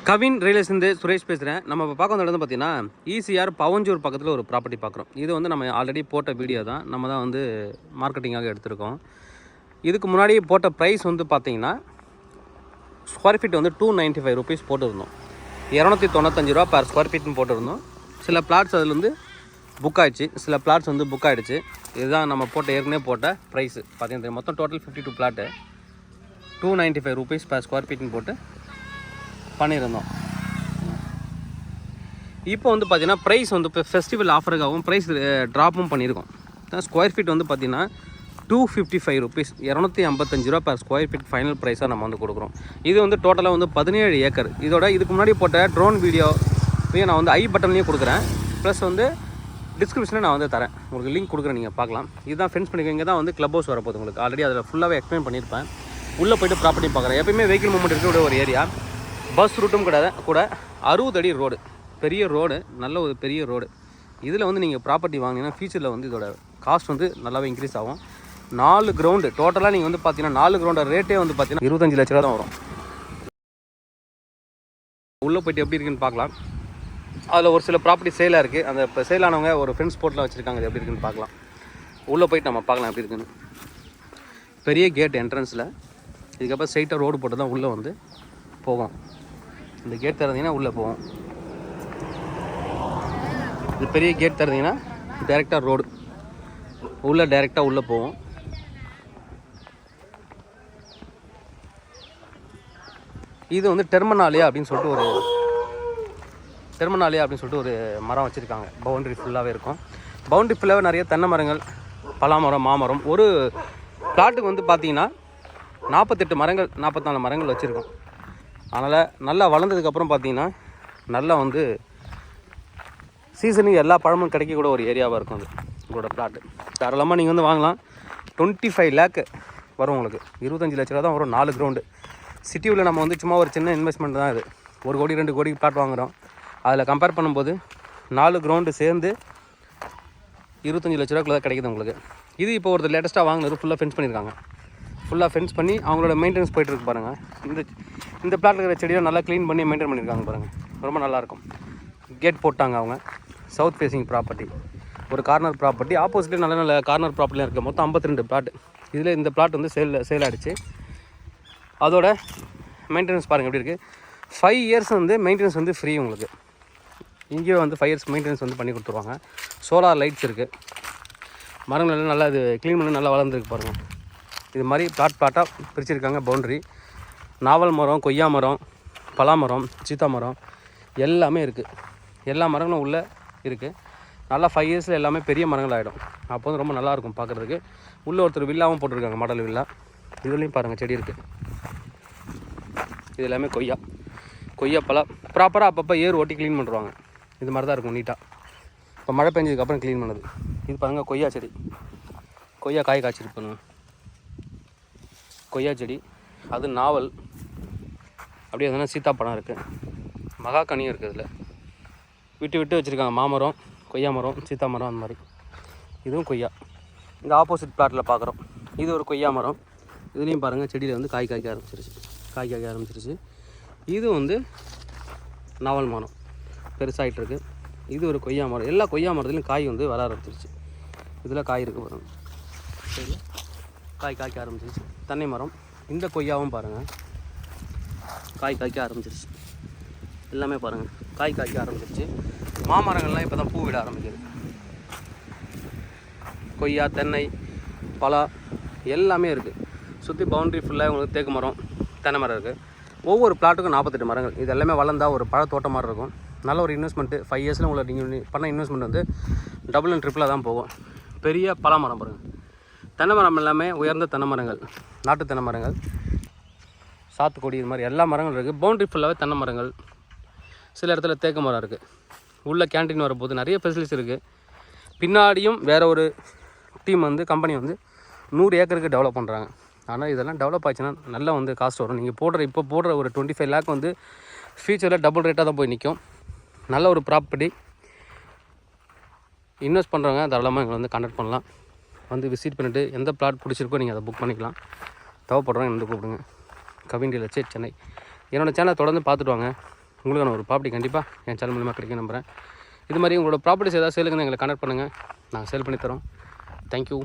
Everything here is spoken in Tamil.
கவின் ரியலேஷன்லேருந்து சுரேஷ் பேசுகிறேன். நம்ம இப்போ பார்க்க வந்தது பார்த்தீங்கன்னா ஈசிஆர் பவஞ்சூர் பக்கத்தில் ஒரு ப்ராப்பர்ட்டி பார்க்குறோம். இது வந்து நம்ம ஆல்ரெடி போட்ட வீடியோ தான், நம்ம தான் வந்து மார்க்கெட்டிங்காக எடுத்திருக்கோம். இதுக்கு முன்னாடி போட்ட ப்ரைஸ் வந்து பார்த்தீங்கன்னா ஸ்கொயர் ஃபீட் வந்து 295 ருபீஸ் போட்டுருந்தோம். 295 ரூபா பர் ஸ்கொயர் ஃபீட்னு போட்டுருந்தோம். சில பிளாட்ஸ் அதில் வந்து புக் ஆகிடுச்சு, சில பிளாட்ஸ் வந்து புக் ஆகிடுச்சு. இதுதான் நம்ம போட்ட ஏற்கனவே போட்ட ப்ரைஸு பார்த்தீங்கன்னா மொத்தம் total 52 plot 295 rupees per square ஃபீட்னு போட்டு பண்ணியிருந்தோம். இப்போ வந்து பார்த்தீங்கன்னா ப்ரைஸ் வந்து இப்போ ஃபெஸ்டிவல் ஆஃபருக்காகவும் ப்ரைஸ் ட்ராப்பும் பண்ணியிருக்கோம். ஸ்கொயர் ஃபீட் வந்து பார்த்தீங்கன்னா 255 ருபீஸ் 255 ரூபா பர் ஸ்கொயர் ஃபீட் ஃபைனல் ப்ரைஸாக நம்ம வந்து கொடுக்குறோம். இது வந்து டோட்டலாக வந்து 17 ஏக்கர். இதோட இதுக்கு முன்னாடி போட்ட ட்ரோன் வீடியோவையும் நான் வந்து ஐ பட்டன்லேயும் கொடுக்குறேன், ப்ளஸ் வந்து டிஸ்கிரிப்ஷனில் நான் வந்து தரேன், உங்களுக்கு லிங்க் கொடுக்குறேன், நீங்கள் பார்க்கலாம். இதுதான் ஃப்ரெண்ட்ஸ் பண்ணிக்க, இங்கே தான் வந்து க்ளப் ஹவுஸ் வரப்போகுது. உங்களுக்கு ஆல்ரெடி அதில் ஃபுல்லாகவே எக்ஸ்பிளைன் பண்ணியிருப்பேன். உள்ளே போய்ட்டு ப்ராப்பர்ட்டி பார்க்குறேன். எப்பயுமே வெஹிக்கிள் மூவ்மெண்ட் இருக்கக்கூடிய ஒரு ஏரியா, பஸ் ரூட்டும் கூட 60 அடி ரோடு, பெரிய ரோடு, நல்ல ஒரு பெரிய ரோடு. இதில் வந்து நீங்கள் ப்ராப்பர்ட்டி வாங்கினீங்கன்னா ஃபியூச்சரில் வந்து இதோட காஸ்ட் வந்து நல்லாவே இன்க்ரீஸ் ஆகும். 4 கிரவுண்டு டோட்டலாக நீங்கள் வந்து பார்த்தீங்கன்னா 4 கிரவுண்டோட ரேட்டே வந்து பார்த்தீங்கன்னா 25 லட்ச ரூபா தான் வரும். உள்ளே போய்ட்டு எப்படி இருக்குன்னு பார்க்கலாம். அதில் ஒரு சில ப்ராப்பர்ட்டி சேலாக இருக்குது. அந்த இப்போ சேலானவங்க ஒரு ஃப்ரெண்ட்ஸ் போர்ட்டில் வச்சுருக்காங்க, அது எப்படி இருக்குன்னு பார்க்கலாம். உள்ளே போய்ட்டு நம்ம பார்க்கலாம் எப்படி இருக்குன்னு. பெரிய கேட் என்ட்ரன்ஸில், இதுக்கப்புறம் ஸ்ட்ரைட்டாக ரோடு போட்டு தான் உள்ளே வந்து போகும். இந்த கேட் திறந்தீங்கன்னா உள்ளே போவோம். இது பெரிய கேட் திறந்தீங்கன்னா டைரெக்டாக ரோடு உள்ளே டைரெக்டாக உள்ளே போவோம். இது வந்து டெர்மினாலியா அப்படின்னு சொல்லிட்டு ஒரு மரம் வச்சுருக்காங்க. பவுண்ட்ரி ஃபுல்லாகவே இருக்கும். பவுண்ட்ரி ஃபுல்லாகவே நிறைய தென்னை மரங்கள், பலாமரம், மாமரம். ஒரு பிளாட்டுக்கு வந்து பார்த்தீங்கன்னா 48 மரங்கள் 44 மரங்கள் வச்சுருக்கோம். அதனால் நல்லா வளர்ந்ததுக்கப்புறம் பார்த்தீங்கன்னா நல்லா வந்து சீசனுக்கு எல்லா பழமும் கிடைக்கக்கூட ஒரு ஏரியாவாக இருக்கும். அது உங்களோட பிளாட்டு தாராளமாக நீங்கள் வந்து வாங்கலாம். 25 லேக்கு வரும் உங்களுக்கு. 25 லட்ச ரூபா தான் வரும் 4 கிரவுண்டு. சிட்டியில் நம்ம வந்து சும்மா ஒரு சின்ன இன்வெஸ்ட்மெண்ட் தான் இது. 1 கோடி 2 கோடி பிளாட் வாங்குகிறோம். அதில் கம்பேர் பண்ணும்போது 4 கிரவுண்டு சேர்ந்து 25 லட்ச ரூபாக்குள்ள கிடைக்குது உங்களுக்கு. இது இப்போ ஒரு லேட்டஸ்ட்டாக வாங்கினது ஃபுல்லாக ஃபென்ஸ் பண்ணியிருக்காங்க. ஃபுல்லாக ஃபென்ஸ் பண்ணி அவங்களோட மெயின்டெனன்ஸ் போய்ட்டுருக்கு பாருங்கள். இந்த பிளாட்டில் இருக்கிற செடியை நல்லா க்ளீன் பண்ணி மெயின்டைன் பண்ணியிருக்காங்க பாருங்கள். ரொம்ப நல்லாயிருக்கும். கேட் போட்டாங்க அவங்க. சவுத் ஃபேஸிங் ப்ராப்பர்ட்டி, ஒரு கார்னர் ப்ராப்பர்ட்டி. ஆப்போசிட்டில் நல்ல கார்னர் ப்ராப்பர்ட்டியாக இருக்குது. மொத்தம் 52 பிளாட். இதில் இந்த பிளாட் வந்து சேல் ஆகிடுச்சு. அதோட மெயின்டெனன்ஸ் பாருங்கள் எப்படி இருக்குது. 5 இயர்ஸ் வந்து மெயின்டெனன்ஸ் வந்து ஃப்ரீ உங்களுக்கு. இங்கேயே வந்து 5 இயர்ஸ் மெயின்டெனன்ஸ் வந்து பண்ணி கொடுத்துருவாங்க. சோலார் லைட்ஸ் இருக்குது. மரங்கள் எல்லாம் நல்லா இது க்ளீன் பண்ணி நல்லா வளர்ந்துருக்கு பாருங்கள். இது மாதிரி பிளாட்டாக பிரிச்சுருக்காங்க. பவுண்ட்ரி, நாவல் மரம், கொய்யா மரம், பலாமரம், சீத்தா மரம் எல்லாமே இருக்குது. எல்லா மரங்களும் உள்ளே இருக்குது. நல்லா 5 இயர்ஸில் எல்லாமே பெரிய மரங்கள் ஆகிடும். அப்போ வந்து ரொம்ப நல்லாயிருக்கும் பார்க்குறதுக்கு. உள்ளே ஒருத்தர் வில்லாவும் போட்டிருக்காங்க, மாடல் வில்லா. இதுலேயும் பாருங்கள் செடி இருக்குது. இது எல்லாமே கொய்யா பழம் ப்ராப்பராக அப்பப்போ ஏர் ஓட்டி க்ளீன் பண்ணுறாங்க. இது மாதிரி தான் இருக்கும் நீட்டாக. இப்போ மழை பெஞ்சதுக்கப்புறம் க்ளீன் பண்ணுது. இது பாருங்கள் கொய்யா செடி, கொய்யா காய் காய்ச்சிருப்பாங்க. கொய்யா செடி, அது நாவல். அப்படியே எதனா சீத்தாப்பழம் இருக்குது, மகாக்கனியும் இருக்குது. இதில் விட்டு வச்சுருக்காங்க. மாமரம், கொய்யா மரம், சீத்தா மரம், அந்த மாதிரி. இதுவும் கொய்யா. இந்த ஆப்போசிட் பிளாட்டில் பார்க்குறோம். இது ஒரு கொய்யா மரம். இதுலேயும் பாருங்கள் செடியில் வந்து காய் காய்க்க ஆரம்பிச்சிருச்சு. இது வந்து நாவல் மரம் பெருசாகிட்டு இருக்குது. இது ஒரு கொய்யா மரம். எல்லா கொய்யா மரத்துலையும் காய் வந்து வர ஆரம்பிச்சிருச்சு. இதில் காய் இருக்குது பாருங்கள். சரி, காய் காய்க்க ஆரம்பிச்சிருச்சு. தென்னை மரம், இந்த கொய்யாவும் பாருங்கள் காய் காய்க்க ஆரம்பிச்சிருச்சு. எல்லாமே பாருங்கள் காய் காய்க்க ஆரம்பிச்சிருச்சு. மாமரங்கள்லாம் இப்போ தான் பூ விட ஆரம்பிக்குது. கொய்யா, தென்னை, பலா எல்லாமே இருக்குது. சுற்றி பவுண்ட்ரி ஃபுல்லாக உங்களுக்கு தேக்கு மரம், தென்னை மரம் இருக்குது. ஒவ்வொரு பிளாட்டுக்கும் 48 மரங்கள். இது எல்லாமே வளர்ந்தால் ஒரு பழத்தோட்டம் மாதிரி இருக்கும். நல்ல ஒரு இன்வெஸ்ட்மெண்ட்டு. 5 இயர்ஸில் உங்களுக்கு நீங்கள் பண்ண இன்வெஸ்ட்மெண்ட் வந்து டபுள் அண்ட் ட்ரிப்பிளாக தான் போகும். பெரிய பலாமரம் பாருங்கள். தென்னை மரம் எல்லாமே உயர்ந்த தென்னை மரங்கள், நாட்டு தென்னை மரங்கள், சாத்துக்குடி, இது மாதிரி எல்லா மரங்களும் இருக்குது. பவுண்ட்ரி ஃபுல்லாகவே தென்னை மரங்கள். சில இடத்துல தேக்கு மரம் இருக்குது. உள்ள கேன்டீன் வரப்போது நிறைய ஃபெசிலிட்டிஸ் இருக்குது. பின்னாடியும் வேறு ஒரு டீம் வந்து கம்பெனி வந்து 100 ஏக்கருக்கு டெவலப் பண்ணுறாங்க. ஆனால் இதெல்லாம் டெவலப் ஆச்சுன்னா நல்லா வந்து காஸ்ட் வரும். நீங்கள் இப்போ போடுற ஒரு 25 லேக் வந்து ஃபியூச்சரில் டபுள் ரேட்டாக தான் போய் நிற்கும். நல்ல ஒரு ப்ராப்பர்ட்டி. இன்வெஸ்ட் பண்ணுறவங்க தாராளமாக எங்களை வந்து கான்டாக்ட் பண்ணலாம். வந்து விசிட் பண்ணிவிட்டு எந்த பிளாட் பிடிச்சிருக்கோ நீங்கள் அதை புக் பண்ணிக்கலாம். தேவைப்படுறவங்க வந்து கூப்பிடுங்க. Kavin real estate Chennai. என்னோடய சேனலை தொடர்ந்து பார்த்துட்டு வாங்க. உங்களுக்கான ஒரு ப்ராப்பர்ட்டி கண்டிப்பாக என் சேனல் மூலமாக கிடைக்கும் நம்புகிறேன். இது மாதிரி உங்களோட ப்ராப்பர்ட்டிஸ் ஏதாவது சேலுக்குன்னு எங்களை கனெக்ட் பண்ணுங்கள், நாங்கள் சேல் பண்ணித்தரோம். தேங்க்யூ.